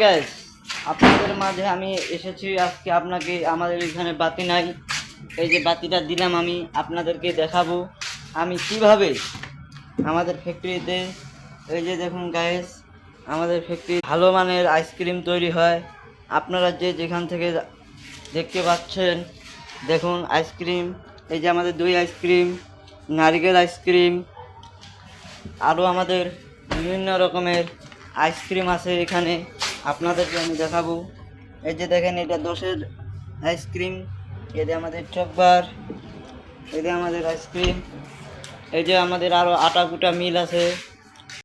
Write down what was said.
Guys, আপনাদের মাঝে আমি এসেছি আজকে। আপনাকে আমাদের এখানে বাতি নাই, এই যে বাতিটা দিলাম আমি আপনাদেরকে দেখাবো আমি কিভাবে আমাদের ফ্যাক্টরিতে, এই যে দেখুন গাইস, আমাদের ফ্যাক্টরি ভালো মানের আইসক্রিম তৈরি হয়। আপনারা যে যেখান থেকে দেখতে পাচ্ছেন, দেখুন আইসক্রিম, এই যে আমাদের দই আইসক্রিম, নারকেল আইসক্রিম, আরও আমাদের বিভিন্ন রকমের আইসক্রিম আছে এখানে। আপনাদেরকে আমি দেখাবো। এই যে দেখেন, এটা 10-এর আইসক্রিম, এতে আমাদের চকবার, এতে আমাদের আইসক্রিম, এই যে আমাদের আরও আটা কুটা মিল আছে।